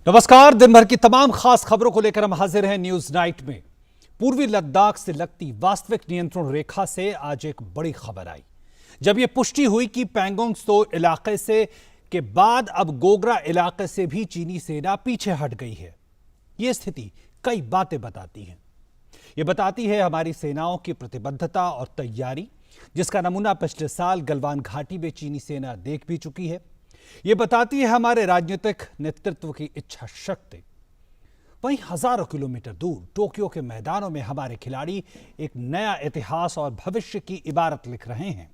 नमस्कार। दिन भर की तमाम खास खबरों को लेकर हम हाजिर हैं न्यूज नाइट में। पूर्वी लद्दाख से लगती वास्तविक नियंत्रण रेखा से आज एक बड़ी खबर आई, जब यह पुष्टि हुई कि पैंगोंग त्सो इलाके से के बाद अब गोग्रा इलाके से भी चीनी सेना पीछे हट गई है। यह स्थिति कई बातें बताती है। यह बताती है हमारी सेनाओं की प्रतिबद्धता और तैयारी, जिसका नमूना पिछले साल गलवान घाटी में चीनी सेना देख भी चुकी है। यह बताती है हमारे राजनीतिक नेतृत्व की इच्छा शक्ति। वहीं हजारों किलोमीटर दूर टोक्यो के मैदानों में हमारे खिलाड़ी एक नया इतिहास और भविष्य की इबारत लिख रहे हैं।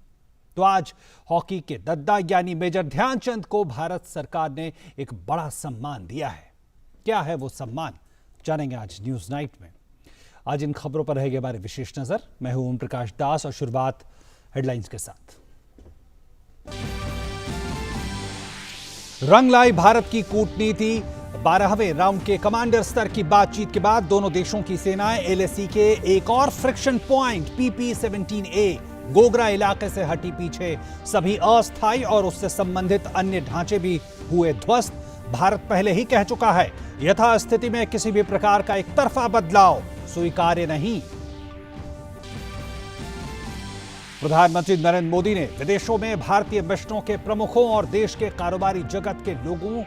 तो आज हॉकी के दद्दा यानी मेजर ध्यानचंद को भारत सरकार ने एक बड़ा सम्मान दिया है। क्या है वो सम्मान, जानेंगे आज न्यूज नाइट में। आज इन खबरों पर रहेगी हमारी विशेष नजर। मैं हूं ओम प्रकाश दास और शुरुआत हेडलाइंस के साथ। रंग लाई भारत की कूटनीति। 12वें राउंड के कमांडर स्तर की बातचीत के बाद दोनों देशों की सेनाएं एलएसी के एक और फ्रिक्शन पॉइंट PP-17A गोग्रा इलाके से हटी पीछे। सभी अस्थायी और उससे संबंधित अन्य ढांचे भी हुए ध्वस्त। भारत पहले ही कह चुका है, यथास्थिति में किसी भी प्रकार का एक तरफा बदलाव स्वीकार्य नहीं। प्रधानमंत्री नरेंद्र मोदी ने विदेशों में भारतीय मिशनों के प्रमुखों और देश के कारोबारी जगत के लोगों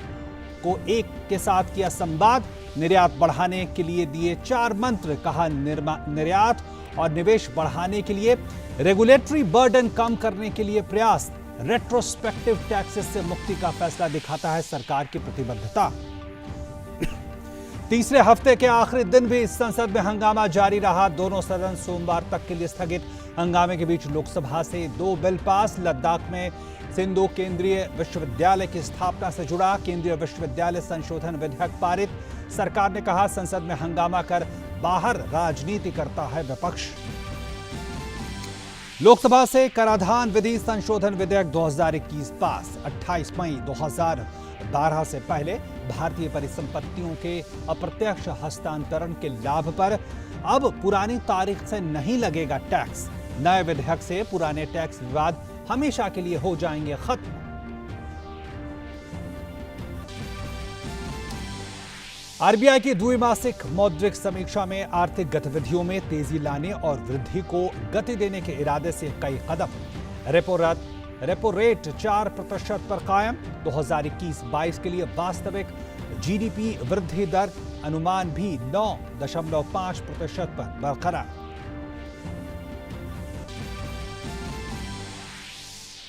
को एक के साथ किया संवाद। निर्यात बढ़ाने के लिए दिए 4 मंत्र। कहा, निर्यात और निवेश बढ़ाने के लिए, रेगुलेटरी बर्डन कम करने के लिए प्रयास, रेट्रोस्पेक्टिव टैक्सेस से मुक्ति का फैसला दिखाता है सरकार की प्रतिबद्धता। तीसरे हफ्ते के आखिरी दिन भी संसद में हंगामा जारी रहा। दोनों सदन सोमवार तक के लिए स्थगित। हंगामे के बीच लोकसभा से 2 बिल पास। लद्दाख में सिंधु केंद्रीय विश्वविद्यालय की स्थापना से जुड़ा केंद्रीय विश्वविद्यालय संशोधन विधेयक पारित। सरकार ने कहा, संसद में हंगामा कर बाहर राजनीति करता है विपक्ष। लोकसभा से कराधान विधि संशोधन विधेयक 2021 पास। 28 मई 2012 से पहले भारतीय परिसंपत्तियों के अप्रत्यक्ष हस्तांतरण के लाभ पर अब पुरानी तारीख से नहीं लगेगा टैक्स। नए विधेयक से पुराने टैक्स विवाद हमेशा के लिए हो जाएंगे खत्म। आरबीआई की द्विमासिक मौद्रिक समीक्षा में आर्थिक गतिविधियों में तेजी लाने और वृद्धि को गति देने के इरादे से कई कदम। रेपो रेट 4% पर कायम। 2021-22 के लिए वास्तविक जीडीपी वृद्धि दर अनुमान भी 9.5% पर बरकरार।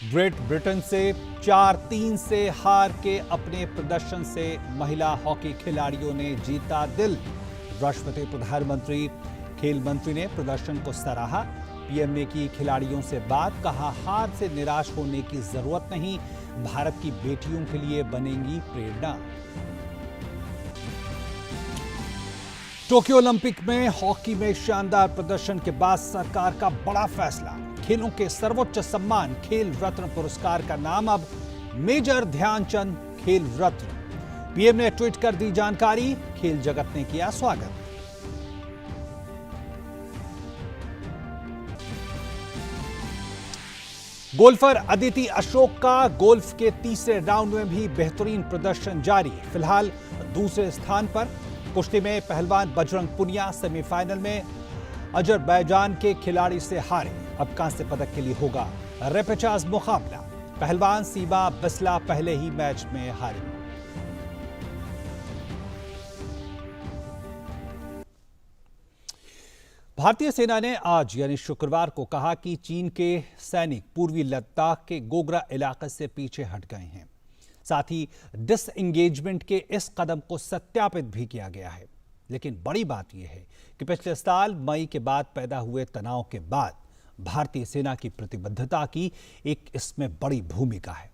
ग्रेट ब्रिटेन से 4-3 से हार के अपने प्रदर्शन से महिला हॉकी खिलाड़ियों ने जीता दिल। राष्ट्रपति, प्रधानमंत्री, खेल मंत्री ने प्रदर्शन को सराहा। पीएम ने की खिलाड़ियों से बात। कहा, हार से निराश होने की जरूरत नहीं, भारत की बेटियों के लिए बनेंगी प्रेरणा। टोक्यो ओलंपिक में हॉकी में शानदार प्रदर्शन के बाद सरकार का बड़ा फैसला। खेलों के सर्वोच्च सम्मान खेल रत्न पुरस्कार का नाम अब मेजर ध्यानचंद खेल रत्न। पीएम ने ट्वीट कर दी जानकारी। खेल जगत ने किया स्वागत। गोल्फर अदिति अशोक का गोल्फ के तीसरे राउंड में भी बेहतरीन प्रदर्शन जारी। फिलहाल दूसरे स्थान पर। कुश्ती में पहलवान बजरंग पुनिया सेमीफाइनल में अजरबैजान के खिलाड़ी से हारे। अब कांस्य पदक के लिए होगा रेपेचाज मुकाबला। पहलवान सीबा बिस्ला पहले ही मैच में हारी। भारतीय सेना ने आज यानी शुक्रवार को कहा कि चीन के सैनिक पूर्वी लद्दाख के गोग्रा इलाके से पीछे हट गए हैं। साथ ही डिसएंगेजमेंट के इस कदम को सत्यापित भी किया गया है। लेकिन बड़ी बात यह है कि पिछले साल मई के बाद पैदा हुए तनाव के बाद भारतीय सेना की प्रतिबद्धता की एक इसमें बड़ी भूमिका है।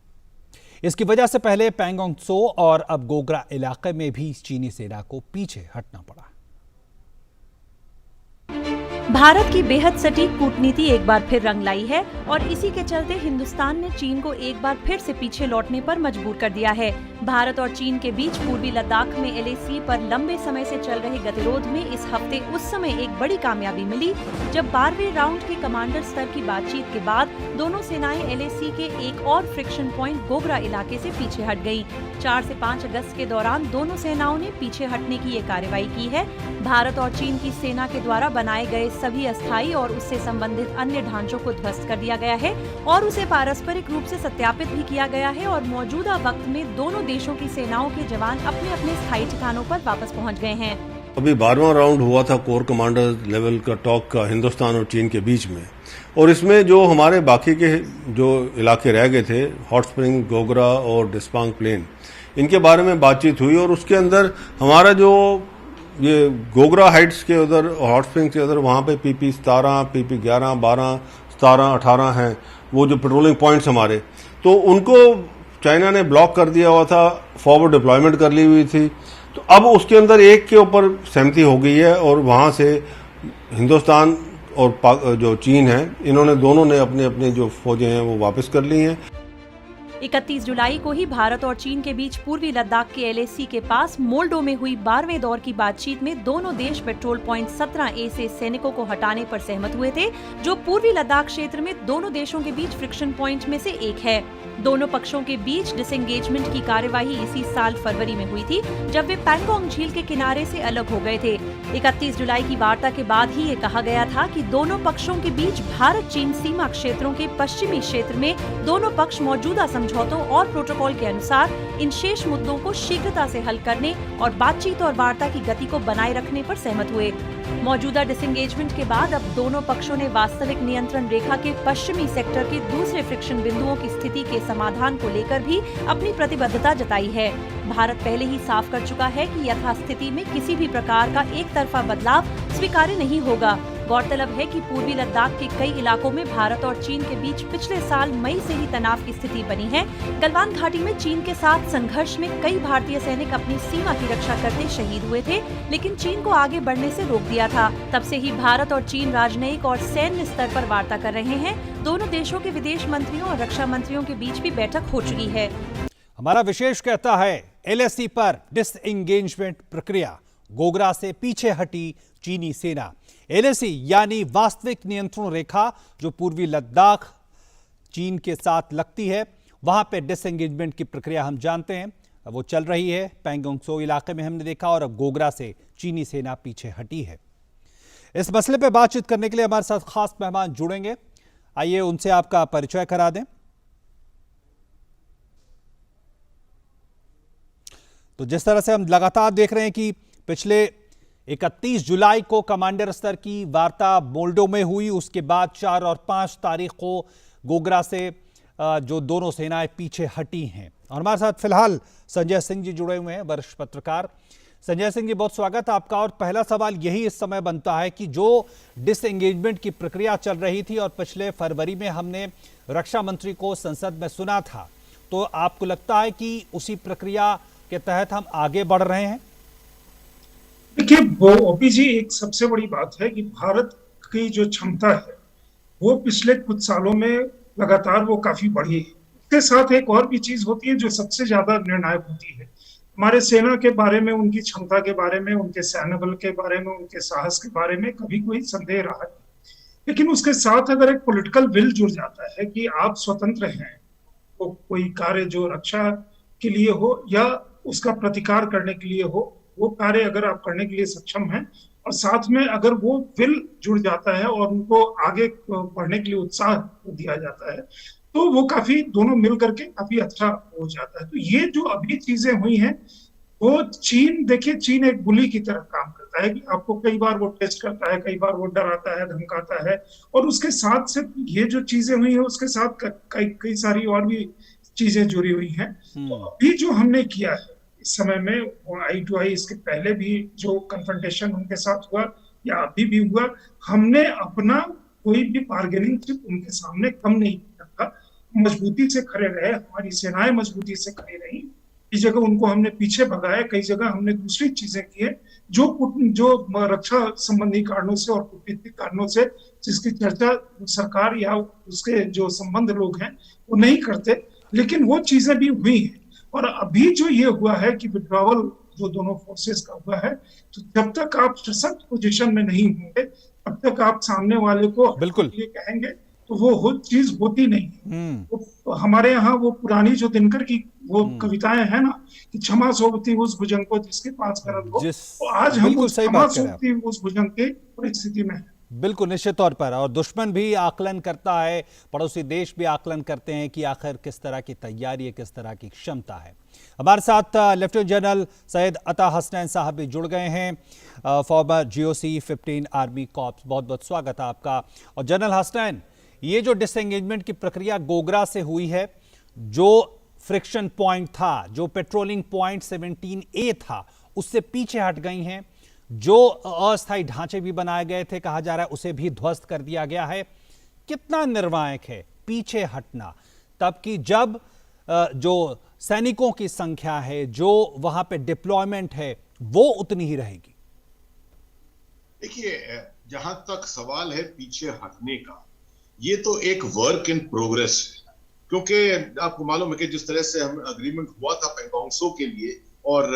इसकी वजह से पहले पैंगोंग त्सो और अब गोग्रा इलाके में भी चीनी सेना को पीछे हटना पड़ा। भारत की बेहद सटीक कूटनीति एक बार फिर रंग लाई है और इसी के चलते हिंदुस्तान ने चीन को एक बार फिर से पीछे लौटने पर मजबूर कर दिया है। भारत और चीन के बीच पूर्वी लद्दाख में LAC पर लंबे समय से चल रहे गतिरोध में इस हफ्ते उस समय एक बड़ी कामयाबी मिली जब 12वें राउंड के कमांडर स्तर की बातचीत के बाद दोनों सेनाएं LAC के एक और फ्रिक्शन पॉइंट गोगरा इलाके से पीछे हट गयी। 4 से 5 अगस्त के दौरान दोनों सेनाओं ने पीछे हटने की ये कार्रवाई की है। भारत और चीन की सेना के द्वारा बनाए गए सभी अस्थायी और उससे संबंधित अन्य ढांचों को ध्वस्त कर दिया गया है और उसे पारस्परिक रूप से सत्यापित भी किया गया है और मौजूदा वक्त में दोनों देशों की सेनाओं के जवान अपने अपने स्थायी ठिकानों पर वापस पहुंच गए हैं। अभी 12वां राउंड हुआ था कोर कमांडर लेवल का टॉक का हिंदुस्तान और चीन के बीच में, और इसमें जो हमारे बाकी के जो इलाके रह गए थे, हॉट स्प्रिंग, गोगरा और डिस्पांग प्लेन, इनके बारे में बातचीत हुई। और उसके अंदर हमारा जो ये गोगरा हाइट्स के उधर, हॉट स्प्रिंग के उधर, वहाँ पे PP 17, PP 11, 12, 17, 18 हैं वो जो पेट्रोलिंग पॉइंट्स हमारे, तो उनको चाइना ने ब्लॉक कर दिया हुआ था, फॉरवर्ड डिप्लॉयमेंट कर ली हुई थी। तो अब उसके अंदर एक के ऊपर सहमति हो गई है और वहाँ से हिंदुस्तान और जो चीन है, इन्होंने दोनों ने अपने अपने जो फौजें हैं वो वापस कर ली हैं। 31 जुलाई को ही भारत और चीन के बीच पूर्वी लद्दाख के LAC के पास मोल्डो में हुई 12वें दौर की बातचीत में दोनों देश पेट्रोल पॉइंट 17A से सैनिकों को हटाने पर सहमत हुए थे, जो पूर्वी लद्दाख क्षेत्र में दोनों देशों के बीच फ्रिक्शन पॉइंट में से एक है। दोनों पक्षों के बीच डिसएंगेजमेंट की कार्यवाही इसी साल फरवरी में हुई थी, जब वे पैंगोंग झील के किनारे से अलग हो गए थे। 31 जुलाई की वार्ता के बाद ही ये कहा गया था कि दोनों पक्षों के बीच भारत चीन सीमा क्षेत्रों के पश्चिमी क्षेत्र में दोनों पक्ष मौजूदा समझौतों और प्रोटोकॉल के अनुसार इन शेष मुद्दों को शीघ्रता से हल करने और बातचीत और वार्ता की गति को बनाए रखने पर सहमत हुए। मौजूदा डिसएंगेजमेंट के बाद अब दोनों पक्षों ने वास्तविक नियंत्रण रेखा के पश्चिमी सेक्टर के दूसरे फ्रिक्शन बिंदुओं की स्थिति के समाधान को लेकर भी अपनी प्रतिबद्धता जताई है। भारत पहले ही साफ कर चुका है कि यथास्थिति में किसी भी प्रकार का एक तरफा बदलाव स्वीकार्य नहीं होगा। गौरतलब है कि पूर्वी लद्दाख के कई इलाकों में भारत और चीन के बीच पिछले साल मई से ही तनाव की स्थिति बनी है। गलवान घाटी में चीन के साथ संघर्ष में कई भारतीय सैनिक अपनी सीमा की रक्षा करते शहीद हुए थे, लेकिन चीन को आगे बढ़ने से रोक दिया था। तब से ही भारत और चीन राजनयिक और सैन्य स्तर पर वार्ता कर रहे हैं। दोनों देशों के विदेश मंत्रियों और रक्षा मंत्रियों के बीच भी बैठक हो चुकी है। हमारा विशेष कहता है LAC पर डिसएंगेजमेंट प्रक्रिया, गोगरा से पीछे हटी चीनी सेना। LAC यानी वास्तविक नियंत्रण रेखा जो पूर्वी लद्दाख चीन के साथ लगती है, वहां पे डिसएंगेजमेंट की प्रक्रिया हम जानते हैं वो चल रही है। पैंगोंग त्सो इलाके में हमने देखा और अब गोगरा से चीनी सेना पीछे हटी है। इस मसले पे बातचीत करने के लिए हमारे साथ खास मेहमान जुड़ेंगे। आइए उनसे आपका परिचय करा दें। तो जिस तरह से हम लगातार देख रहे हैं कि पिछले 31 जुलाई को कमांडर स्तर की वार्ता मोल्डो में हुई, उसके बाद 4 और 5 तारीख को गोगरा से जो दोनों सेनाएं पीछे हटी हैं। और हमारे साथ फिलहाल संजय सिंह जी जुड़े हुए हैं, वरिष्ठ पत्रकार। संजय सिंह जी, बहुत स्वागत है आपका। और पहला सवाल यही इस समय बनता है कि जो डिसएंगेजमेंट की प्रक्रिया चल रही थी और पिछले फरवरी में हमने रक्षा मंत्री को संसद में सुना था, तो आपको लगता है कि उसी प्रक्रिया के तहत हम आगे बढ़ रहे हैं? देखिए, वो ओपीजी एक सबसे बड़ी बात है कि भारत की जो क्षमता है वो पिछले कुछ सालों में लगातार वो काफी बढ़ी है। इसके साथ एक और भी चीज होती है जो सबसे ज्यादा निर्णायक होती है, हमारे सेना के बारे में, उनकी क्षमता के बारे में, उनके सैन्य बल के बारे में, उनके साहस के बारे में कभी कोई संदेह रहा है। लेकिन उसके साथ अगर एक पॉलिटिकल विल जुड़ जाता है कि आप स्वतंत्र हैं, वो कोई कार्य जो रक्षा के लिए हो या उसका प्रतिकार करने के लिए हो, वो कार्य अगर आप करने के लिए सक्षम हैं और साथ में अगर वो विल जुड़ जाता है और उनको आगे बढ़ने के लिए उत्साह दिया जाता है, तो वो काफी दोनों मिल करके काफी अच्छा हो जाता है। तो ये जो अभी चीजें हुई हैं, वो चीन, देखिए चीन एक बुली की तरह काम करता है कि आपको कई बार वो टेस्ट करता है, कई बार वो डराता है, धमकाता है, और उसके साथ से ये जो चीजें हुई हैं उसके साथ कई सारी और भी चीजें जुड़ी हुई हैं। तो अभी जो हमने किया है इस समय में आई टू आई, इसके पहले भी जो कन्फ्रंटेशन उनके साथ हुआ या अभी भी हुआ, हमने अपना कोई भी बार्गेनिंग चिप उनके सामने कम नहीं रखा, मजबूती से खड़े रहे, हमारी सेनाएं मजबूती से खड़ी रही कई जगह उनको हमने पीछे भगाया, कई जगह हमने दूसरी चीजें की है जो रक्षा संबंधी कारणों से और कूटनीतिक कारणों से जिसकी चर्चा सरकार या उसके जो संबंध लोग हैं वो नहीं करते, लेकिन वो चीजें भी हुई हैं। और अभी जो ये हुआ है कि विड्रॉवल जो दोनों फोर्सेस का हुआ है, तो जब तक आप सशक्त पोजीशन में नहीं होंगे तब तक आप सामने वाले को बिल्कुल ये कहेंगे तो वो चीज होती नहीं है। तो हमारे यहाँ वो पुरानी जो दिनकर की वो कविताएं हैं ना कि क्षमा सोबती उस भुजंग को जिसके पास करल हो, तो आज हम बिल्कुल उस सही क्षमा बात कह रहे हैं आप। सोबती उस भुजंग की परिस्थिति में हैं। बिल्कुल निश्चित तौर पर, और दुश्मन भी आकलन करता है, पड़ोसी देश भी आकलन करते हैं कि आखिर किस तरह की तैयारी है, किस तरह की क्षमता है। हमारे साथ लेफ्टिनेंट जनरल सैयद अता हसनैन साहब भी जुड़ गए हैं, फॉर्मर GOC 15 आर्मी कॉर्प्स। बहुत बहुत स्वागत है आपका। और जनरल हसनैन, ये जो डिसएंगेजमेंट की प्रक्रिया गोगरा से हुई है, जो फ्रिक्शन पॉइंट था, जो पेट्रोलिंग पॉइंट 17A था, उससे पीछे हट गई हैं, जो अस्थायी ढांचे भी बनाए गए थे, कहा जा रहा है उसे भी ध्वस्त कर दिया गया है। कितना निर्णायक है पीछे हटना, तब कि जब जो सैनिकों की संख्या है, जो वहां पे डिप्लॉयमेंट है, वो उतनी ही रहेगी? देखिए, जहां तक सवाल है पीछे हटने का, ये तो एक वर्क इन प्रोग्रेस है, क्योंकि आपको मालूम है कि जिस तरह से हम अग्रीमेंट हुआ था पैंगोंग त्सो के लिए और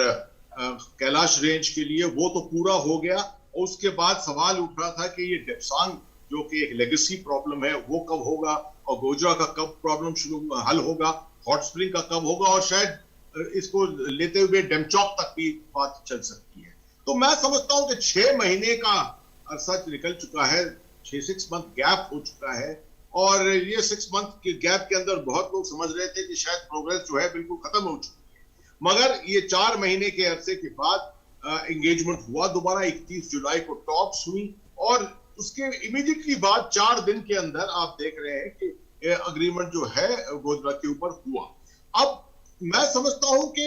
कैलाश रेंज के लिए, वो तो पूरा हो गया। और उसके बाद सवाल उठ रहा था कि ये डेप्सांग जो कि एक लेगेसी प्रॉब्लम है वो कब होगा, और गोजरा का कब प्रॉब्लम हल होगा, हॉट स्प्रिंग का कब होगा, और शायद इसको लेते हुए डेमचौक तक भी बात चल सकती है। तो मैं समझता हूं कि 6 महीने का अरसा निकल चुका है, 6 मंथ गैप हो चुका है, और ये 6 मंथ के गैप के अंदर बहुत लोग समझ रहे थे कि शायद प्रोग्रेस जो है बिल्कुल खत्म हो चुकी है। मगर ये 4 महीने के अरसे के बाद एंगेजमेंट हुआ दोबारा, 31 जुलाई को टॉक्स हुई, और उसके इमीडिएटली बाद 4 दिन के अंदर आप देख रहे हैं कि अग्रीमेंट जो है गोजरा के ऊपर हुआ। अब मैं समझता हूं कि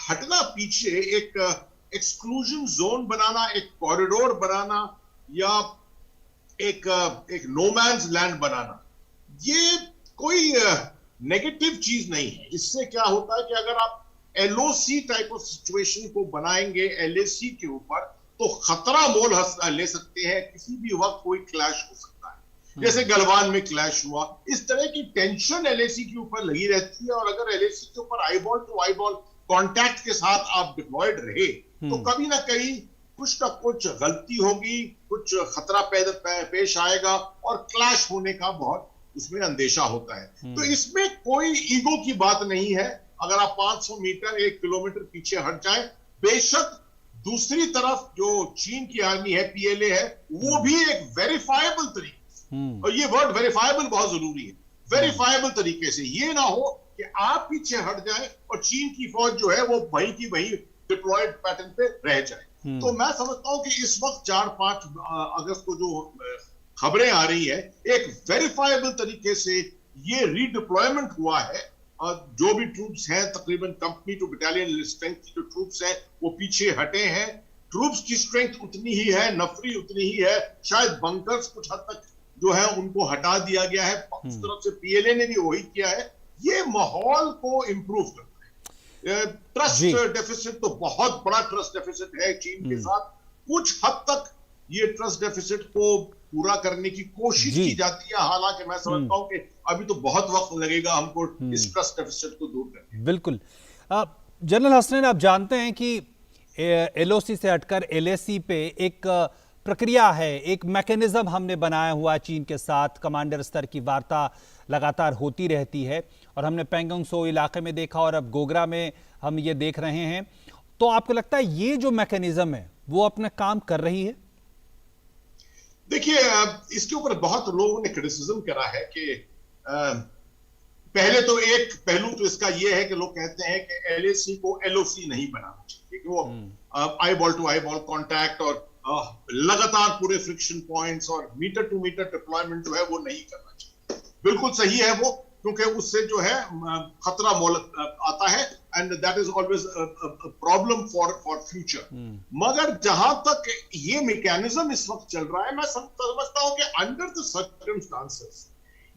हटना पीछे, एक एक्सक्लूजन जोन बनाना, एक कॉरिडोर बनाना, या एक नोमैन्स लैंड बनाना, ये कोई नेगेटिव चीज नहीं है। इससे क्या होता है कि अगर आप LOC टाइप ऑफ सिचुएशन को बनाएंगे LAC के ऊपर, तो खतरा मोल ले सकते हैं, किसी भी वक्त कोई क्लैश हो सकता है, जैसे गलवान में क्लैश हुआ। इस तरह की टेंशन LAC के ऊपर लगी रहती है, और अगर LAC के ऊपर आईबॉल टू आईबॉल कांटेक्ट के साथ आप डिप्लॉयड रहे, तो कभी ना कहीं कुछ ना कुछ गलती होगी, कुछ खतरा पेश आएगा, और क्लैश होने का बहुत उसमें अंदेशा होता है। तो इसमें कोई ईगो की बात नहीं है। अगर आप 500 मीटर 1 किलोमीटर पीछे हट जाएं, बेशक दूसरी तरफ जो चीन की आर्मी है, PLA है, वो भी एक वेरीफाइबल तरीके से, और ये वर्ड वेरीफाइबल बहुत जरूरी है, वेरीफाइबल तरीके से, ये ना हो कि आप पीछे हट जाएं और चीन की फौज जो है वो वहीं की वहीं डिप्लॉयड पैटर्न पे रह जाए। तो मैं समझता हूं कि इस वक्त 4-5 अगस्त को जो खबरें आ रही है, एक वेरीफाइबल तरीके से ये रीडिप्लॉयमेंट हुआ है, और जो भी ट्रूप्स हैं, तकरीबन कंपनी टू बटालियन स्ट्रेंथ की जो ट्रूप्स हैं वो पीछे हटे हैं। ट्रूप्स की स्ट्रेंथ उतनी ही है, नफरी उतनी ही है, शायद बंकर्स कुछ हद तक जो है उनको हटा दिया गया है, उस तरफ से PLA ने भी वही किया है। ये माहौल को इंप्रूव करता है। ट्रस्ट डेफिसिट तो बहुत बड़ा ट्रस्ट डेफिसिट है चीन के साथ, कुछ हद तक ये ट्रस्ट डेफिसिट को पूरा करने की कोशिश की जाती है, हालांकि मैं समझता हूं कि अभी तो बहुत वक्त लगेगा हमको इस ट्रस्ट डेफिसिट को दूर करने। बिल्कुल। जनरल हसनैन, आप जानते हैं कि LOC से हटकर LAC पे एक प्रक्रिया है, एक मैकेनिज्म हमने बनाया हुआ चीन के साथ, कमांडर स्तर की वार्ता लगातार होती रहती है, और हमने पैंगोंग त्सो इलाके में देखा, और अब गोगरा में हम ये देख रहे हैं। तो आपको लगता है ये जो मैकेनिज्म है वो अपना काम कर रही है? देखिए, इसके ऊपर बहुत लोगों ने क्रिटिसिज्म करा है कि पहले तो एक पहलू तो इसका यह है कि लोग कहते हैं कि LAC को LOC नहीं बनाना चाहिए, कि वो आईबॉल टू आईबॉल कांटेक्ट और लगातार पूरे फ्रिक्शन पॉइंट्स और मीटर टू मीटर डिप्लॉयमेंट जो है वो नहीं करना चाहिए। बिल्कुल सही है वो, क्योंकि उससे जो है खतरा मोल आता है, and that is always problem for future. मगर जहां तक ये मैकेनिज्म इस वक्त चल रहा है, मैं समझता हूं कि अंडर द सर्कमस्टांसेस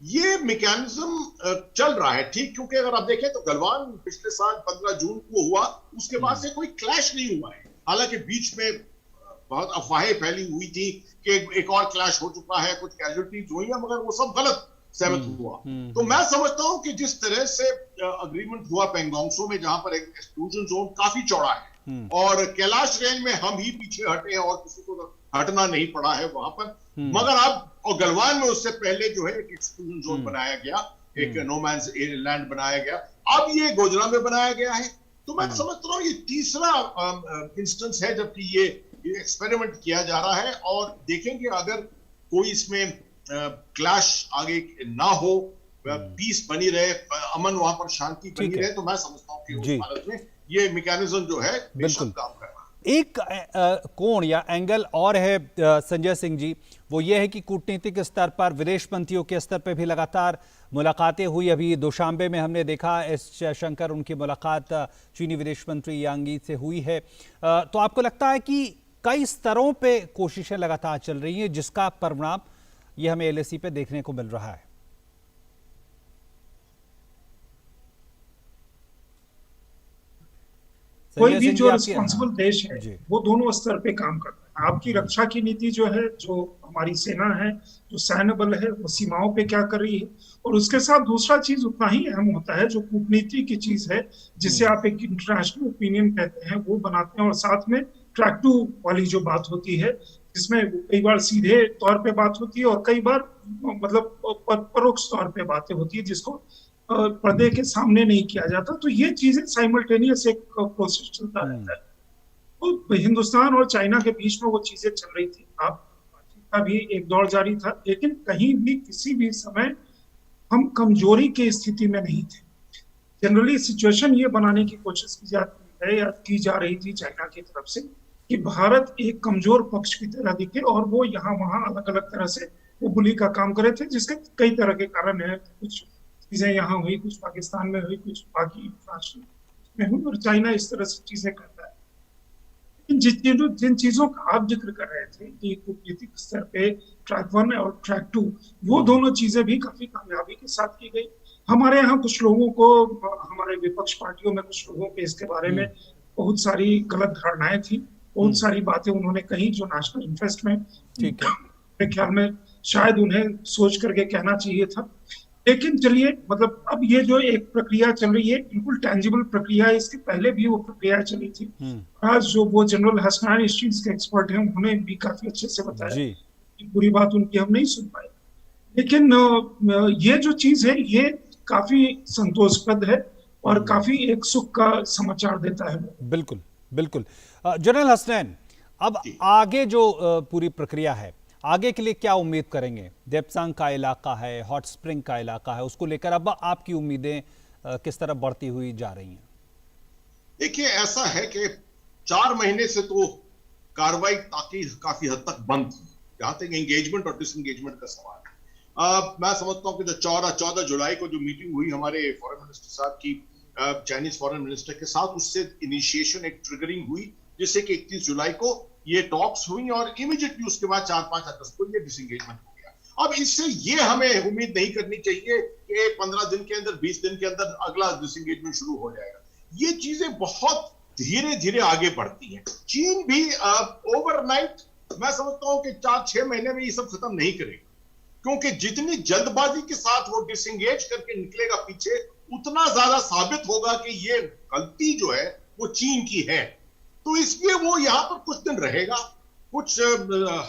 ये मैकेनिज्म चल रहा है ठीक, क्योंकि अगर आप देखें तो गलवान पिछले साल 15 जून को हुआ, उसके बाद से कोई क्लैश नहीं हुआ है। हालांकि बीच में बहुत अफवाहें फैली हुई थी कि एक और क्लैश हो चुका है, कुछ कैजुअलिटीज हुई है, मगर वो सब गलत सहमत हुआ। तो मैं समझता हूं कि जिस तरह से अग्रीमेंट हुआ पेंगोंगसो में, जहां पर एक एक्सक्लूजन जोन काफी चौड़ा है और कैलाश रेंज में हम ही पीछे हटे हैं और किसी को हटना नहीं पड़ा है वहां पर, मगर अब और गलवान में उससे पहले जो है एक एक्सक्लूजन जोन बनाया गया, एक नोमैन्स लैंड बनाया गया, अब ये गोजरा में बनाया गया है। तो मैं समझता हूँ ये तीसरा इंस्टेंस है जबकि ये एक्सपेरिमेंट किया जा रहा है, और देखेंगे अगर कोई इसमें क्लैश आगे ना हो, पीस बनी रहे, अमन वहां पर शांति बनी रहे, तो मैं समझता हूँ कि उस हालत में ये मैकेनिज्म जो है बेशक काम कर रहा है। एक कोण या एंगल और है संजय सिंह जी, वो ये है कि कूटनीतिक स्तर पर, विदेश मंत्रियों के स्तर पर भी लगातार मुलाकातें हुई। अभी दुशांबे में हमने देखा एस जयशंकर, उनकी मुलाकात चीनी विदेश मंत्री यांग यी से हुई है। तो आपको लगता है कि कई स्तरों पे कोशिशें लगातार चल रही हैं जिसका परिणाम ये हमें एलएसी पे देखने को मिल रहा है? कोई भी जो रिस्पॉन्सिबल देश है वो दोनों स्तर पे काम करता है। आपकी रक्षा की नीति जो है, जो हमारी सेना है, जो सैन्य बल है, वो सीमाओं पे क्या कर रही है, और उसके साथ दूसरा चीज उतना ही अहम होता है जो कूटनीति की चीज है, जिसे आप एक इंटरनेशनल ओपिनियन कहते हैं, वो बनाते हैं। और साथ में ट्रैक टू वाली जो बात होती है, जिसमें कई बार सीधे तौर पे बात होती है और कई बार मतलब परोक्ष तौर पे बातें होती है, जिसको पर्दे के सामने नहीं किया जाता। तो ये चीजें साइमल्टेनियस एक प्रोसेस चलता रहता है। तो हिंदुस्तान और चाइना के बीच में वो चीजें चल रही थी, बातचीत का भी एक दौर जारी था, लेकिन कहीं भी किसी भी समय हम कमजोरी की स्थिति में नहीं थे। जनरली सिचुएशन ये बनाने की कोशिश की जाती है या की जा रही थी चाइना की तरफ से कि भारत एक कमजोर पक्ष की तरह दिखे और वो यहाँ वहाँ अलग अलग तरह से वो बुली का काम करे थे, जिसके कई तरह के कारण है। कुछ चीजें यहाँ हुई, कुछ पाकिस्तान में हुई, कुछ बाकी राष्ट्र में हुई, और चाइना इस तरह से चीजें करता है। जिन चीजों का आप जिक्र कर रहे थे कि कूटनीतिक स्तर पे ट्रैक 1 और ट्रैक 2, वो दोनों चीजें भी काफी कामयाबी के साथ की गई। हमारे यहाँ कुछ लोगों को, हमारे विपक्ष पार्टियों में कुछ लोगों के इसके बारे में बहुत सारी गलत धारणाएं थी, बहुत सारी बातें उन्होंने कही जो नेशनल इंटरेस्ट में, मेरे ख्याल में शायद उन्हें सोच करके कहना चाहिए था। लेकिन चलिए, मतलब अब ये जो एक प्रक्रिया चल रही है बिल्कुल टेंजिबल प्रक्रिया है, इसके पहले भी वो प्रक्रिया चली थी। आज जो वो जनरल हसनैन इस चीज के एक्सपर्ट हैं, उन्होंने भी काफी अच्छे से बताया कि पूरी बात उनकी हम नहीं सुन पाए, लेकिन ये जो चीज है ये काफी संतोषप्रद है और काफी एक सुख का समाचार देता है। बिल्कुल बिल्कुल। जनरल हसनैन, अब आगे जो पूरी प्रक्रिया है, आगे के लिए क्या उम्मीद करेंगे? देपसांग का इलाका है, हॉट स्प्रिंग का इलाका है, उसको लेकर अब आपकी उम्मीदें किस तरह बढ़ती हुई जा रही हैं? देखिए, ऐसा है कि 4 महीने से तो कार्रवाई काफी हद तक बंद थी, जहां तक एंगेजमेंट और डिसएंगेजमेंट का सवाल है। मैं समझता हूं कि जो 14 जुलाई को जो मीटिंग हुई हमारे फॉरेन मिनिस्टर साहब की चाइनीज फॉरेन मिनिस्टर के साथ, उससे इनिशिएशन, एक ट्रिगरिंग हुई, जिससे कि 31 जुलाई को ये टॉक्स हुई और इमीडिएटली उसके बाद 4-5 अगस्त को ये डिसएंगेजमेंट हो गया। अब इससे ये हमें उम्मीद नहीं करनी चाहिए कि 15 दिन के अंदर, 20 दिन के अंदर अगला डिसएंगेजमेंट शुरू हो जाएगा। ये चीजें बहुत धीरे धीरे आगे बढ़ती हैं। चीन भी ओवरनाइट, मैं समझता हूं कि 4-6 महीने में ये सब खत्म नहीं करेगा, क्योंकि जितनी जल्दबाजी के साथ वो डिसएंगेज करके निकलेगा पीछे, उतना ज्यादा साबित होगा कि ये गलती जो है वो चीन की है। तो इसलिए वो यहाँ पर कुछ दिन रहेगा, कुछ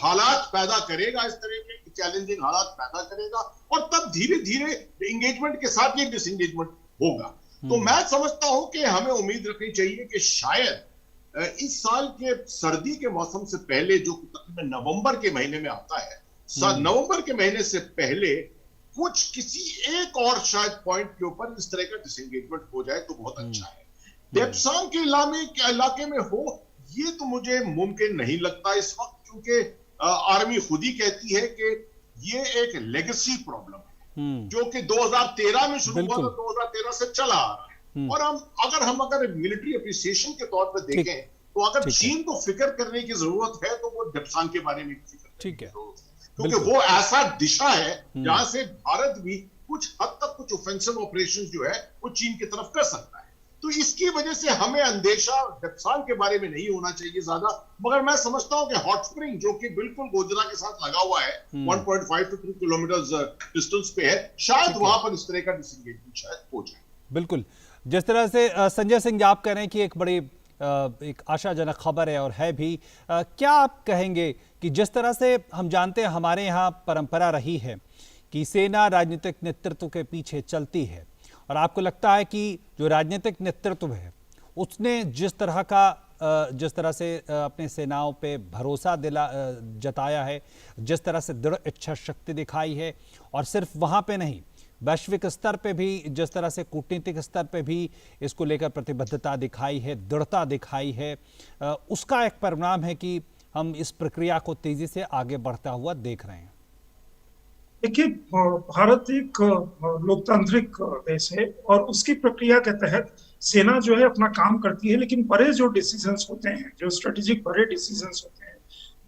हालात पैदा करेगा, इस तरह के चैलेंजिंग हालात पैदा करेगा, और तब धीरे धीरे एंगेजमेंट के साथ ये डिसएंगेजमेंट होगा। तो मैं समझता हूं कि हमें उम्मीद रखनी चाहिए कि शायद इस साल के सर्दी के मौसम से पहले, जो तकरीबन नवंबर के महीने में आता है, नवंबर के महीने से पहले कुछ किसी एक और शायद पॉइंट के ऊपर इस तरह का डिसएंगेजमेंट हो जाए तो बहुत अच्छा है। देपसांग के इलाके में हो, ये तो मुझे मुमकिन नहीं लगता इस वक्त, क्योंकि आर्मी खुद ही कहती है कि ये एक लेगेसी प्रॉब्लम है, जो कि 2013 में शुरू हुआ, तो 2013 से चला आ रहा है। और अगर मिलिट्री अप्रिसिएशन के तौर पर देखें, तो अगर चीन को फिक्र करने की जरूरत है तो वो देपसांग के बारे में फिक्र करने की जरूरत है। क्योंकि वो ऐसा दिशा है जहां से भारत भी कुछ हद तक कुछ ऑफेंसिव ऑपरेशंस जो है वो चीन की तरफ कर सकता है। तो इसकी वजह से हमें अंदेशा नुकसान के बारे में नहीं होना चाहिए ज्यादा, मगर मैं समझता हूं कि हॉट स्प्रिंग जो कि बिल्कुल गोजरा के साथ लगा हुआ है 1.5 to 2 किलोमीटर डिस्टेंस पे है, शायद वहां पर इस तरह का डिसएंगेजमेंट शायद हो जाए। बिल्कुल, जिस तरह से संजय सिंह आप कह रहे हैं कि एक बड़ी एक आशाजनक खबर है और है भी, क्या आप कहेंगे कि जिस तरह से हम जानते हैं हमारे यहाँ परंपरा रही है कि सेना राजनीतिक नेतृत्व के पीछे चलती है, और आपको लगता है कि जो राजनीतिक नेतृत्व है उसने जिस तरह से अपने सेनाओं पे भरोसा जताया है, जिस तरह से दृढ़ इच्छा शक्ति दिखाई है, और सिर्फ वहाँ पे नहीं वैश्विक स्तर पे भी जिस तरह से कूटनीतिक स्तर पे भी इसको लेकर प्रतिबद्धता दिखाई है, दृढ़ता दिखाई है, उसका एक परिणाम है कि हम इस प्रक्रिया को तेजी से आगे बढ़ता हुआ देख रहे हैं। देखिए, भारत एक लोकतांत्रिक देश है और उसकी प्रक्रिया के तहत सेना जो है अपना काम करती है, लेकिन बड़े जो डिसीजंस होते हैं, जो स्ट्रेटेजिक बड़े डिसीजंस होते हैं,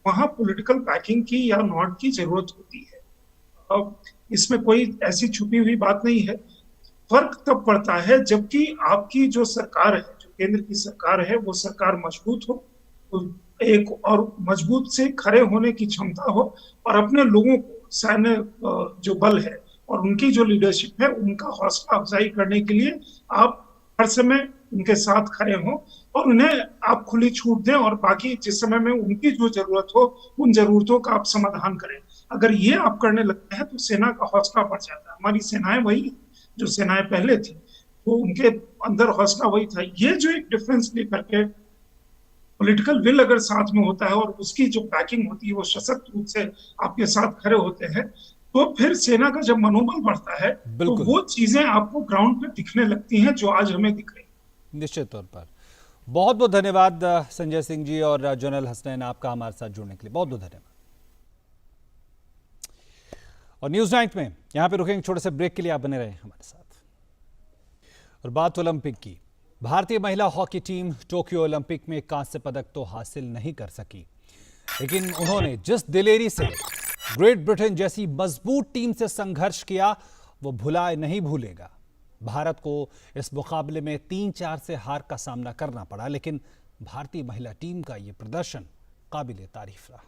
वहां पॉलिटिकल बैकिंग की या नॉट की जरूरत होती है। अब इसमें कोई ऐसी छुपी हुई बात नहीं है। फर्क तब पड़ता है जबकि आपकी जो सरकार है, जो केंद्र की सरकार है, वो सरकार मजबूत हो, एक और मजबूत से खड़े होने की क्षमता हो, और अपने लोगों को सैन्य जो बल है और उनकी जो लीडरशिप है उनका हौसला अफजाई करने के लिए आप हर समय उनके साथ खड़े हों और उन्हें आप खुली छूट दें, और बाकी जिस समय में उनकी जो जरूरत हो उन जरूरतों का आप समाधान करें। अगर ये आप करने लगते हैं तो सेना का हौसला बढ़ जाता है। हमारी सेनाएं वही जो सेनाएं पहले थी, तो उनके अंदर हौसला वही था। ये जो एक डिफरेंस लेकर के पॉलिटिकल विल अगर साथ में होता है और उसकी जो बैकिंग होती है वो सशक्त रूप से आपके साथ खड़े होते हैं, तो फिर सेना का जब मनोबल बढ़ता है तो वो चीजें आपको ग्राउंड पे दिखने लगती हैं जो आज हमें दिख रही है। निश्चित तौर पर बहुत बहुत धन्यवाद संजय सिंह जी और जनरल हसनैन, आपका हमारे साथ जुड़ने के लिए बहुत बहुत धन्यवाद। और न्यूज नाइट में यहां पे रुकेंगे छोटे से ब्रेक के लिए, आप बने रहे हमारे साथ। और बात ओलंपिक की। भारतीय महिला हॉकी टीम टोक्यो ओलंपिक में कांस्य पदक तो हासिल नहीं कर सकी, लेकिन उन्होंने जिस दिलेरी से ग्रेट ब्रिटेन जैसी मजबूत टीम से संघर्ष किया वो भुलाए नहीं भूलेगा। भारत को इस मुकाबले में 3-4 से हार का सामना करना पड़ा, लेकिन भारतीय महिला टीम का यह प्रदर्शन काबिले तारीफ रहा।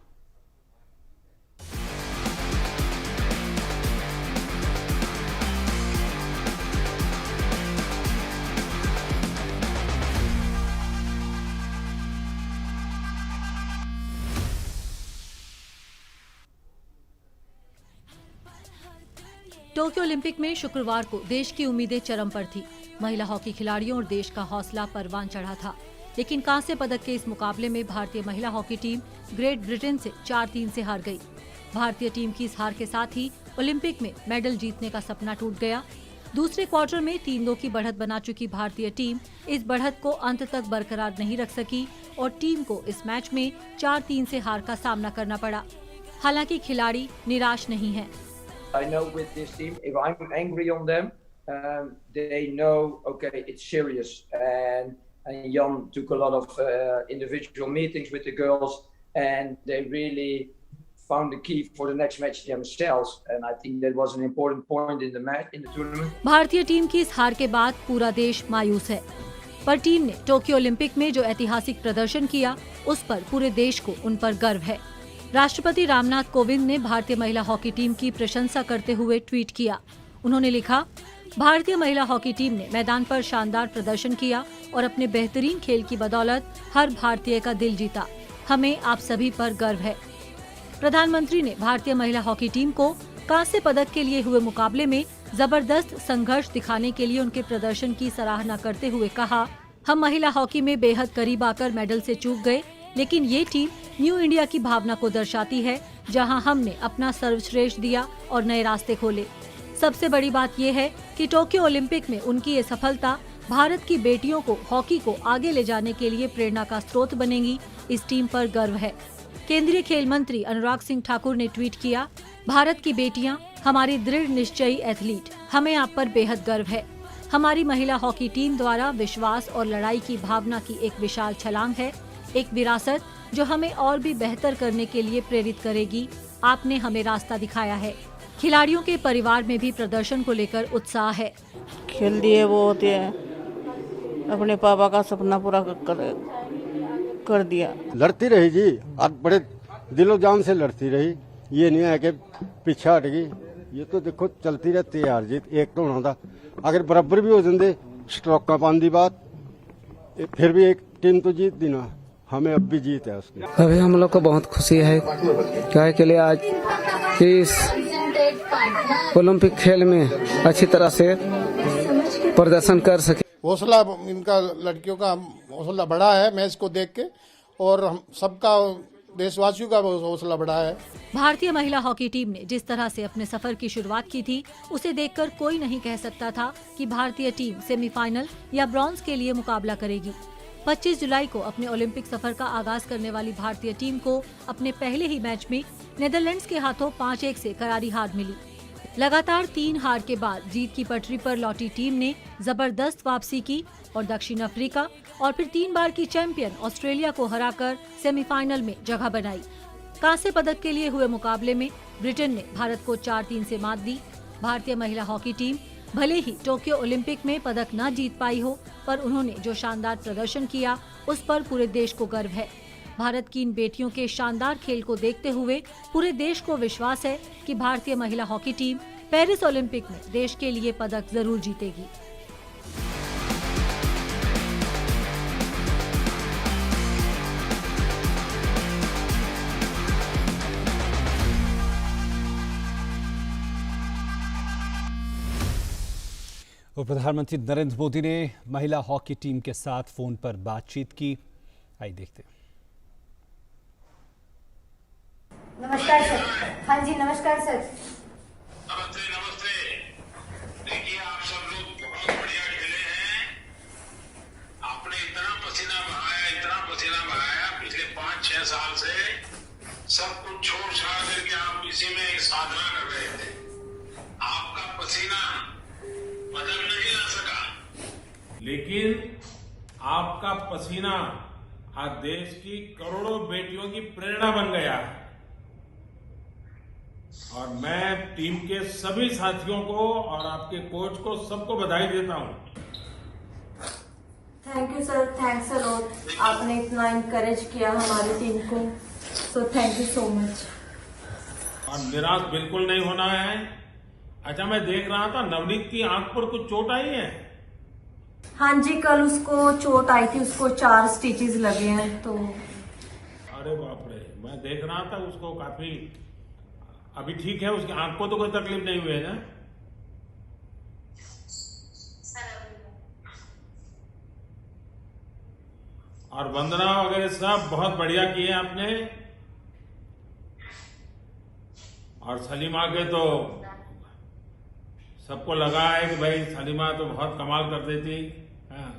टोक्यो ओलंपिक में शुक्रवार को देश की उम्मीदें चरम पर थी। महिला हॉकी खिलाड़ियों और देश का हौसला परवान चढ़ा था, लेकिन कांस्य पदक के इस मुकाबले में भारतीय महिला हॉकी टीम ग्रेट ब्रिटेन से 4-3 से हार गई। भारतीय टीम की इस हार के साथ ही ओलंपिक में मेडल जीतने का सपना टूट गया। दूसरे क्वार्टर में 3-2 की बढ़त बना चुकी भारतीय टीम इस बढ़त को अंत तक बरकरार नहीं रख सकी और टीम को इस मैच में 4-3 से हार का सामना करना पड़ा। हालांकि खिलाड़ी निराश नहीं हैं। I know with this team, if I'm angry on them, they know, okay, it's serious. And Jan took a lot of individual meetings with the girls, and they really found the key for the next match themselves. And I think that was an important point in the match, in the tournament. भारतीय team की इस हार के बाद पूरा देश मायूस है, पर टीम ने टोक्यो ओलंपिक में जो ऐतिहासिक प्रदर्शन किया, उस पर पूरे देश को उन पर गर्व है। राष्ट्रपति रामनाथ कोविंद ने भारतीय महिला हॉकी टीम की प्रशंसा करते हुए ट्वीट किया। उन्होंने लिखा, भारतीय महिला हॉकी टीम ने मैदान पर शानदार प्रदर्शन किया और अपने बेहतरीन खेल की बदौलत हर भारतीय का दिल जीता। हमें आप सभी पर गर्व है। प्रधानमंत्री ने भारतीय महिला हॉकी टीम को कांस्य पदक के लिए हुए मुकाबले में जबरदस्त संघर्ष दिखाने के लिए उनके प्रदर्शन की सराहना करते हुए कहा, हम महिला हॉकी में बेहद करीब आकर मेडल से चूक गए, लेकिन ये टीम न्यू इंडिया की भावना को दर्शाती है, जहां हमने अपना सर्वश्रेष्ठ दिया और नए रास्ते खोले। सबसे बड़ी बात यह है कि टोक्यो ओलंपिक में उनकी ये सफलता भारत की बेटियों को हॉकी को आगे ले जाने के लिए प्रेरणा का स्रोत बनेगी। इस टीम पर गर्व है। केंद्रीय खेल मंत्री अनुराग सिंह ठाकुर ने ट्वीट किया, भारत की बेटियां हमारी दृढ़ निश्चयी एथलीट, हमें आप पर बेहद गर्व है। हमारी महिला हॉकी टीम द्वारा विश्वास और लड़ाई की भावना की एक विशाल छलांग है, एक विरासत जो हमें और भी बेहतर करने के लिए प्रेरित करेगी। आपने हमें रास्ता दिखाया है। खिलाड़ियों के परिवार में भी प्रदर्शन को लेकर उत्साह है। खेल दिए वो होते हैं, अपने पापा का सपना पूरा कर दिया। लड़ती रही जी, आज बड़े दिलो जान से लड़ती रही, ये नहीं है कि पीछे हट गई। ये तो देखो चलती रहती है यार जीत, एक तो होना था, अगर बराबर भी हो जाते स्ट्रोक का पानी बात, फिर भी एक टीम तो जीत दी ना, हमें अब भी जीत है उसकी। अभी हम लोग को बहुत खुशी है क्या के लिए आज इस ओलंपिक खेल में अच्छी तरह से प्रदर्शन कर सके। हौसला इनका, लड़कियों का हौसला बढ़ा है मैच को देख के, और हम सबका, देशवासियों का हौसला बढ़ा है। भारतीय महिला हॉकी टीम ने जिस तरह से अपने सफर की शुरुआत की थी, उसे देखकर कोई नहीं कह सकता था कि भारतीय टीम सेमीफाइनल या ब्रॉन्ज के लिए मुकाबला करेगी। 25 जुलाई को अपने ओलंपिक सफर का आगाज करने वाली भारतीय टीम को अपने पहले ही मैच में नेदरलैंड्स के हाथों 5-1 से करारी हार मिली। लगातार 3 हार के बाद जीत की पटरी पर लौटी टीम ने जबरदस्त वापसी की और दक्षिण अफ्रीका और फिर 3 बार की चैंपियन ऑस्ट्रेलिया को हराकर सेमीफाइनल में जगह बनाई। कांस्य पदक के लिए हुए मुकाबले में ब्रिटेन ने भारत को 4-3 से मात दी। भारतीय महिला हॉकी टीम भले ही टोक्यो ओलंपिक में पदक न जीत पाई हो, पर उन्होंने जो शानदार प्रदर्शन किया उस पर पूरे देश को गर्व है। भारत की इन बेटियों के शानदार खेल को देखते हुए पूरे देश को विश्वास है कि भारतीय महिला हॉकी टीम पेरिस ओलंपिक में देश के लिए पदक जरूर जीतेगी। और प्रधानमंत्री नरेंद्र मोदी ने महिला हॉकी टीम के साथ फोन पर बातचीत की। आइए देखते हैं। नमस्कार सर। हाँ जी नमस्कार सर। नमस्ते नमस्ते। देखिए आप सब लोग बहुत बढ़िया खेले हैं। आपने इतना पसीना बहाया पिछले 5-6 साल से, सब कुछ छोड़ छाड़ करके आप इसी में साधना कर रहे थे। आपका पसीना पदक नहीं ला सका, लेकिन आपका पसीना आज देश की करोड़ों बेटियों की प्रेरणा बन गया है। और मैं टीम के सभी साथियों को और आपके कोच को सबको बधाई देता हूं। Thank you sir, thanks a lot. आपने इतना इनकरेज किया हमारी टीम को, so thank you so much. और निराश बिल्कुल नहीं होना है। अच्छा, मैं देख रहा था नवनीत की आंख पर कुछ चोट आई है। हाँ जी, कल उसको चोट आई थी, उसको 4 स्टिचेस लगे हैं। तो अरे बाप रे, मैं देख रहा था उसको काफी, अभी ठीक है, उसकी आंख को तो कोई तकलीफ नहीं हुई है ना? और वंदना वगैरह सब बहुत बढ़िया किए आपने। और सलीमा के तो सबको लगा है कि भाई सलीमा तो बहुत कमाल कर देती। हाँ।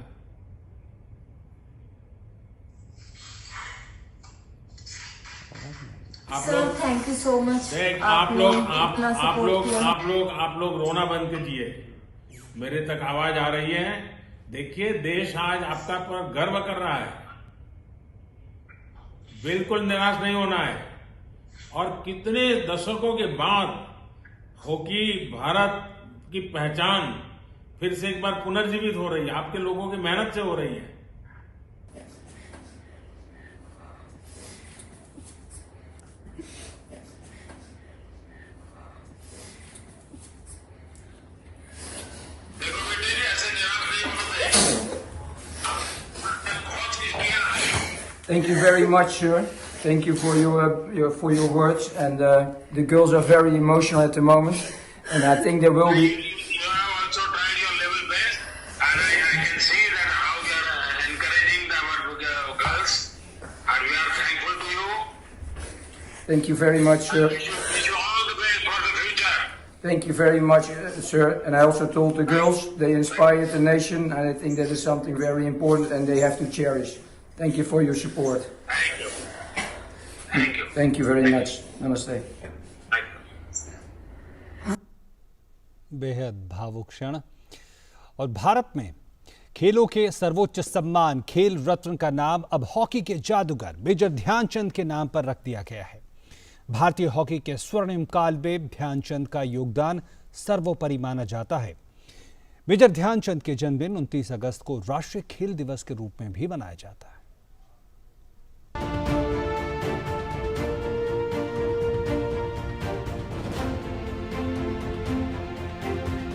Sir thank you so much. आप लोग रोना बंद कीजिए, मेरे तक आवाज आ रही है। देखिए, देश आज आपका पर गर्व कर रहा है। बिल्कुल निराश नहीं होना है। और कितने दशकों के बाद हॉकी भारत की पहचान फिर से एक बार पुनर्जीवित हो रही है, आपके लोगों की मेहनत से हो रही है। Thank you very much, sir. Thank you for your words, and the girls are very emotional at the moment, and I think there will be. You have also tried your level best, and I can see that how you are encouraging our girls, and we are thankful to you. Thank you very much, sir. Wish you all the best for the future. Thank you very much, sir. And I also told the girls they inspired the nation, and I think that is something very important, and they have to cherish. Thank you for your support. Thank you. Thank you. Thank you very much. Namaste. बेहद भावुक क्षण। और भारत में खेलों के सर्वोच्च सम्मान खेल रत्न का नाम अब हॉकी के जादूगर मेजर ध्यानचंद के नाम पर रख दिया गया है। भारतीय हॉकी के स्वर्णिम काल में ध्यानचंद का योगदान सर्वोपरि माना जाता है। मेजर ध्यानचंद के जन्मदिन 29 अगस्त को राष्ट्रीय खेल दिवस के रूप में भी मनाया जाता है।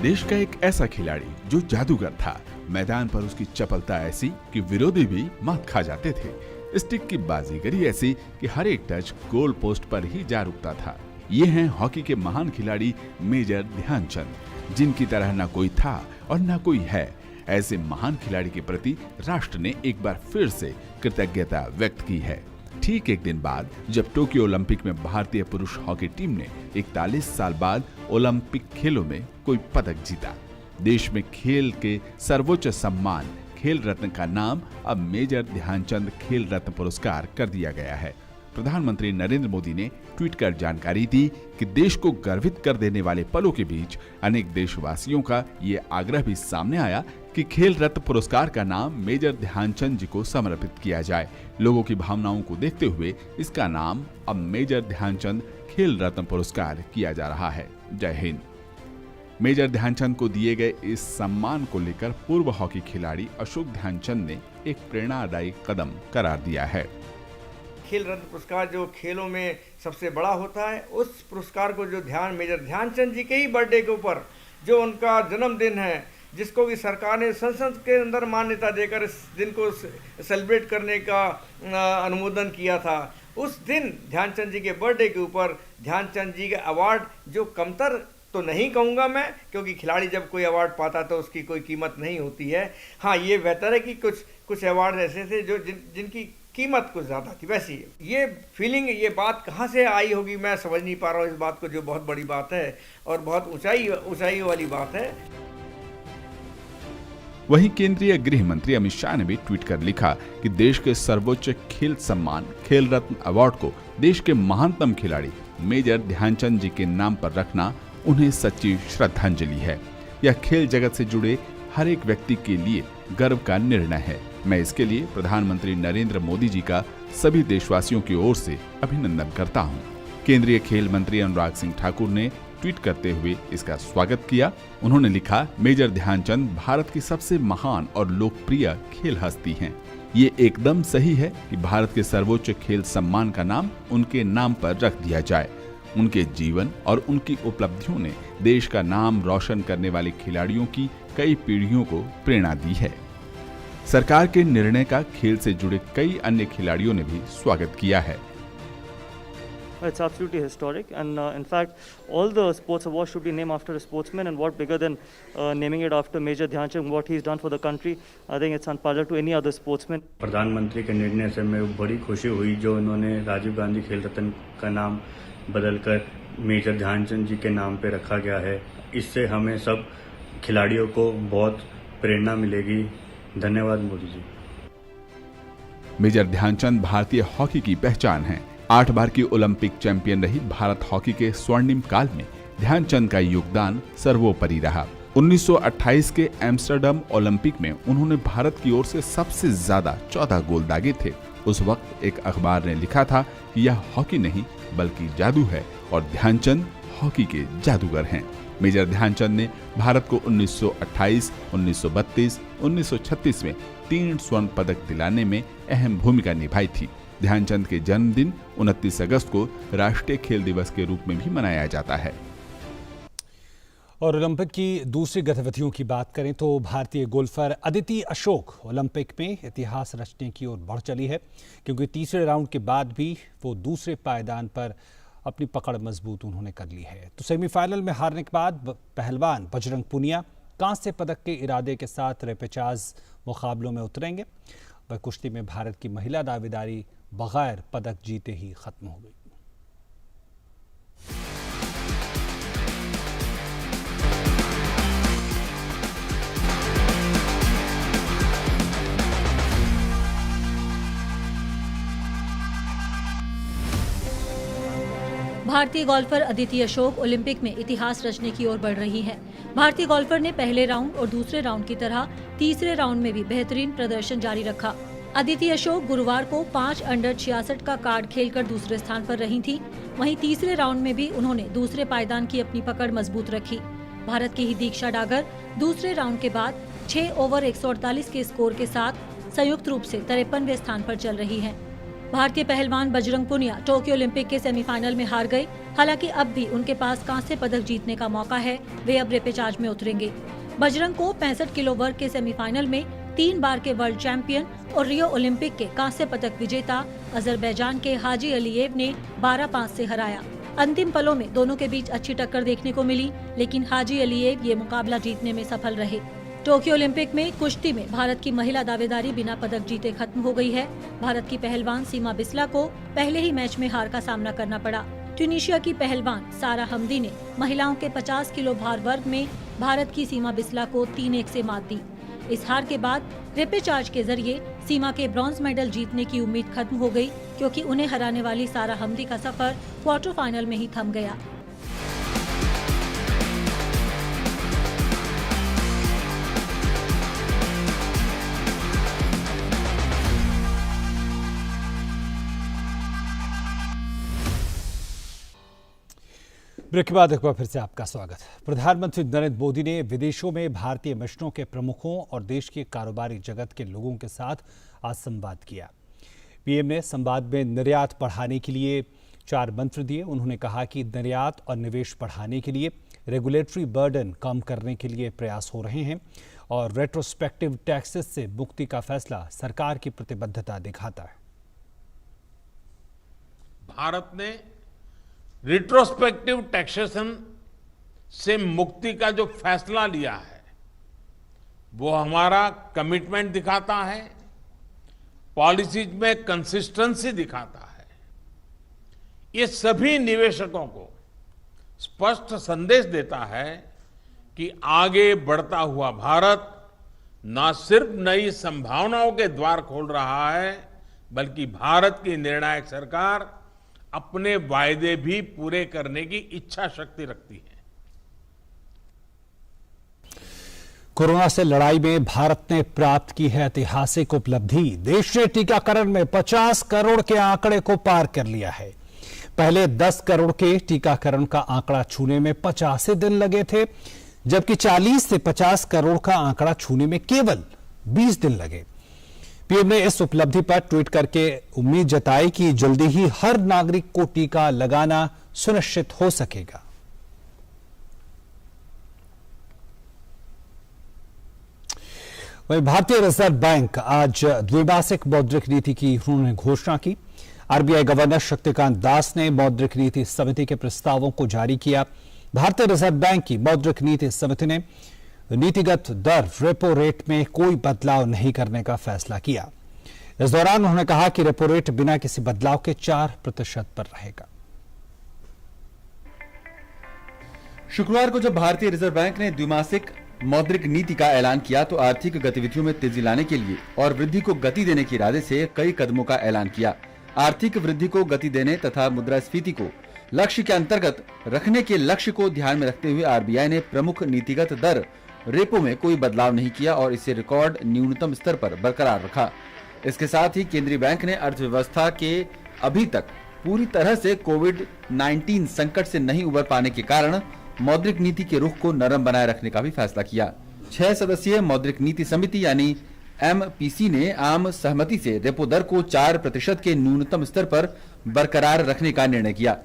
देश का एक ऐसा खिलाड़ी जो जादूगर था। मैदान पर उसकी चपलता ऐसी कि विरोधी भी मात खा जाते थे। स्टिक की बाजीगरी ऐसी कि हर एक टच गोल पोस्ट पर ही जा रुकता था। ये हैं हॉकी के महान खिलाड़ी मेजर ध्यानचंद, जिनकी तरह न कोई था और न कोई है। ऐसे महान खिलाड़ी के प्रति राष्ट्र ने एक बार फिर से कृतज्ञता व्यक्त की है। ठीक एक दिन बाद जब टोक्यो ओलंपिक में भारतीय पुरुष हॉकी टीम ने 41 साल बाद ओलंपिक खेलों में कोई पदक जीता। देश में खेल के सर्वोच्च सम्मान खेल रत्न का नाम अब मेजर ध्यानचंद खेल रत्न पुरस्कार कर दिया गया है। प्रधानमंत्री नरेंद्र मोदी ने ट्वीट कर जानकारी दी कि देश को गर्वित कर देने वाले पलों के बीच अनेक देशवासियों का ये आग्रह भी सामने आया कि खेल रत्न पुरस्कार का नाम मेजर ध्यानचंद जी को समर्पित किया जाए। लोगों की भावनाओं को देखते हुए इसका नाम अब मेजर ध्यानचंद खेल रत्न पुरस्कार किया जा रहा है। जय हिंद। मेजर ध्यानचंद को दिए गए इस सम्मान को लेकर पूर्व हॉकी खिलाड़ी अशोक ध्यानचंद ने एक प्रेरणादायी कदम करार दिया है। खेल रत्न पुरस्कार जो खेलों में सबसे बड़ा होता है, उस पुरस्कार को जो मेजर ध्यानचंद जी के ही बर्थडे के ऊपर जो उनका जन्मदिन है, जिसको कि सरकार ने संसद के अंदर मान्यता देकर इस दिन को सेलिब्रेट करने का अनुमोदन किया था, उस दिन ध्यानचंद जी के बर्थडे के ऊपर ध्यानचंद जी का अवार्ड जो कमतर तो नहीं कहूँगा मैं, क्योंकि खिलाड़ी जब कोई अवार्ड पाता तो उसकी कोई कीमत नहीं होती है। हाँ, ये बेहतर है कि कुछ अवार्ड ऐसे थे जो जिनकी कीमत कुछ ज़्यादा थी। वैसी ये फीलिंग, ये बात कहाँ से आई होगी मैं समझ नहीं पा रहा हूँ इस बात को, जो बहुत बड़ी बात है और बहुत ऊंचाई वाली बात है। वहीं केंद्रीय गृह मंत्री अमित शाह ने भी ट्वीट कर लिखा कि देश के सर्वोच्च खेल सम्मान खेल रत्न अवार्ड को देश के महानतम खिलाड़ी मेजर ध्यानचंद जी के नाम पर रखना उन्हें सच्ची श्रद्धांजलि है। यह खेल जगत से जुड़े हर एक व्यक्ति के लिए गर्व का निर्णय है। मैं इसके लिए प्रधानमंत्री नरेंद्र मोदी जी का सभी देशवासियों की ओर से अभिनंदन करता हूं। केंद्रीय खेल मंत्री अनुराग सिंह ठाकुर ने ट्वीट करते हुए इसका स्वागत किया। उन्होंने लिखा, मेजर ध्यानचंद भारत की सबसे महान और लोकप्रिय खेल हस्ती हैं। ये एकदम सही है कि भारत के सर्वोच्च खेल सम्मान का नाम उनके नाम पर रख दिया जाए। उनके जीवन और उनकी उपलब्धियों ने देश का नाम रोशन करने वाले खिलाड़ियों की कई पीढ़ियों को प्रेरणा दी है। सरकार के निर्णय का खेल से जुड़े कई अन्य खिलाड़ियों ने भी स्वागत किया है। It's absolutely historic, and in fact, all the sports awards should be named after a sportsman, and what bigger than naming it after Major Dhyanchand, what he's done for the country. I think it's unparalleled to any other sportsman. प्रधानमंत्री के निर्णय से मैं बड़ी खुशी हुई जो उन्होंने राजीव गांधी खेल रत्न का नाम बदलकर मेजर ध्यानचंद जी के नाम पे रखा गया है। इससे हमें सब खिलाड़ियों को बहुत प्रेरणा मिलेगी। धन्यवाद मोदी जी। मेजर ध्यानचंद भारतीय हॉकी की पहचान है। 8 बार की ओलंपिक चैंपियन रही भारत हॉकी के स्वर्णिम काल में ध्यानचंद का योगदान सर्वोपरि रहा। 1928 के एम्स्टर्डम ओलंपिक में उन्होंने भारत की ओर से सबसे ज्यादा 14 गोल दागे थे। उस वक्त एक अखबार ने लिखा था कि यह हॉकी नहीं बल्कि जादू है और ध्यानचंद हॉकी के जादूगर हैं। मेजर ध्यानचंद ने भारत को 1928, 1932, 1936 में 3 स्वर्ण पदक दिलाने में अहम भूमिका निभाई थी। ध्यानचंद के जन्मदिन 29 अगस्त को राष्ट्रीय खेल दिवस के रूप में भी मनाया जाता है। और ओलंपिक की दूसरी गतिविधियों की बात करें तो भारतीय गोल्फर अदिति अशोक ओलंपिक में इतिहास रचने की ओर बढ़ चली है, क्योंकि तीसरे राउंड के बाद भी वो दूसरे पायदान पर अपनी पकड़ मजबूत उन्होंने कर ली है। तो सेमीफाइनल में हारने के बाद पहलवान बजरंग पुनिया कांस्य पदक के इरादे के साथ रेपेचाज मुकाबलों में उतरेंगे। वह कुश्ती में भारत की महिला दावेदारी बगैर पदक जीते ही खत्म हो गई। भारतीय गोल्फर अदिति अशोक ओलंपिक में इतिहास रचने की ओर बढ़ रही है। भारतीय गोल्फर ने पहले राउंड और दूसरे राउंड की तरह तीसरे राउंड में भी बेहतरीन प्रदर्शन जारी रखा। अदिति अशोक गुरुवार को 5 अंडर 66 का कार्ड खेलकर दूसरे स्थान पर रही थी। वहीं तीसरे राउंड में भी उन्होंने दूसरे पायदान की अपनी पकड़ मजबूत रखी। भारत की ही दीक्षा डागर दूसरे राउंड के बाद 6 ओवर 148 के स्कोर के साथ संयुक्त रूप से 53वें स्थान पर चल रही हैं। भारतीय पहलवान बजरंग पुनिया टोक्यो ओलंपिक के सेमीफाइनल में हार गए। हालांकि अब भी उनके पास कांस्य पदक जीतने का मौका है। वे अब रेपेचाज में उतरेंगे। बजरंग को 65 किलो वर्ग के सेमीफाइनल में 3 बार के वर्ल्ड चैंपियन और रियो ओलंपिक के कांस्य पदक विजेता अजरबैजान के हाजी अलीएव ने 12-5 से हराया। अंतिम पलों में दोनों के बीच अच्छी टक्कर देखने को मिली, लेकिन हाजी अलीएव ये मुकाबला जीतने में सफल रहे। टोक्यो ओलंपिक में कुश्ती में भारत की महिला दावेदारी बिना पदक जीते खत्म हो गई है। भारत की पहलवान सीमा बिस्ला को पहले ही मैच में हार का सामना करना पड़ा। ट्यूनीशिया की पहलवान सारा हमदी ने महिलाओं के 50 किलो भार वर्ग में भारत की सीमा बिस्ला को 3-1 से मात दी। इस हार के बाद रेपेचार्ज के जरिए सीमा के ब्रॉन्ज मेडल जीतने की उम्मीद खत्म हो गई, क्योंकि उन्हें हराने वाली सारा हमदी का सफर क्वार्टर फाइनल में ही थम गया। ब्रेक के बाद एक बार फिर से आपका स्वागत। प्रधानमंत्री नरेंद्र मोदी ने विदेशों में भारतीय मिशनों के प्रमुखों और देश के कारोबारी जगत के लोगों के साथ आज संवाद किया। पीएम ने संवाद में निर्यात बढ़ाने के लिए 4 मंत्र दिए। उन्होंने कहा कि निर्यात और निवेश बढ़ाने के लिए रेगुलेटरी बर्डन कम करने के लिए प्रयास हो रहे हैं और रेट्रोस्पेक्टिव टैक्सेस से मुक्ति का फैसला सरकार की प्रतिबद्धता दिखाता है। भारत ने रिट्रोस्पेक्टिव टैक्सेशन से मुक्ति का जो फैसला लिया है वो हमारा कमिटमेंट दिखाता है, पॉलिसीज में कंसिस्टेंसी दिखाता है। ये सभी निवेशकों को स्पष्ट संदेश देता है कि आगे बढ़ता हुआ भारत न सिर्फ नई संभावनाओं के द्वार खोल रहा है, बल्कि भारत की निर्णायक सरकार अपने वायदे भी पूरे करने की इच्छा शक्ति रखती है। कोरोना से लड़ाई में भारत ने प्राप्त की है ऐतिहासिक उपलब्धि। देश ने टीकाकरण में 50 करोड़ के आंकड़े को पार कर लिया है। पहले 10 करोड़ के टीकाकरण का आंकड़ा छूने में 50 दिन लगे थे, जबकि 40 से 50 करोड़ का आंकड़ा छूने में केवल 20 दिन लगे। पीएम ने इस उपलब्धि पर ट्वीट करके उम्मीद जताई कि जल्दी ही हर नागरिक को टीका लगाना सुनिश्चित हो सकेगा। वहीं भारतीय रिजर्व बैंक आज द्विमासिक मौद्रिक नीति की उन्होंने घोषणा की। आरबीआई गवर्नर शक्तिकांत दास ने मौद्रिक नीति समिति के प्रस्तावों को जारी किया। भारतीय रिजर्व बैंक की मौद्रिक नीति समिति ने नीतिगत दर रेपो रेट में कोई बदलाव नहीं करने का फैसला किया। इस दौरान उन्होंने कहा कि रेपो रेट बिना किसी बदलाव के 4% पर रहेगा। शुक्रवार को जब भारतीय रिजर्व बैंक ने द्विमासिक मौद्रिक नीति का ऐलान किया तो आर्थिक गतिविधियों में तेजी लाने के लिए और वृद्धि को गति देने के इरादे से कई कदमों का ऐलान किया। आर्थिक वृद्धि को गति देने तथा मुद्रास्फीति को लक्ष्य के अंतर्गत रखने के लक्ष्य को ध्यान में रखते हुए आरबीआई ने प्रमुख नीतिगत दर रेपो में कोई बदलाव नहीं किया और इसे रिकॉर्ड न्यूनतम स्तर पर बरकरार रखा। इसके साथ ही केंद्रीय बैंक ने अर्थव्यवस्था के अभी तक पूरी तरह से कोविड-19 संकट से नहीं उबर पाने के कारण मौद्रिक नीति के रुख को नरम बनाए रखने का भी फैसला किया। 6 सदस्यीय मौद्रिक नीति समिति यानी एमपीसी ने आम सहमति से रेपो दर को 4% के न्यूनतम स्तर पर बरकरार रखने का निर्णय किया।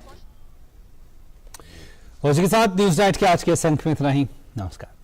और इसके साथ न्यूज नाइट के आज के अंक में इतना ही। नमस्कार।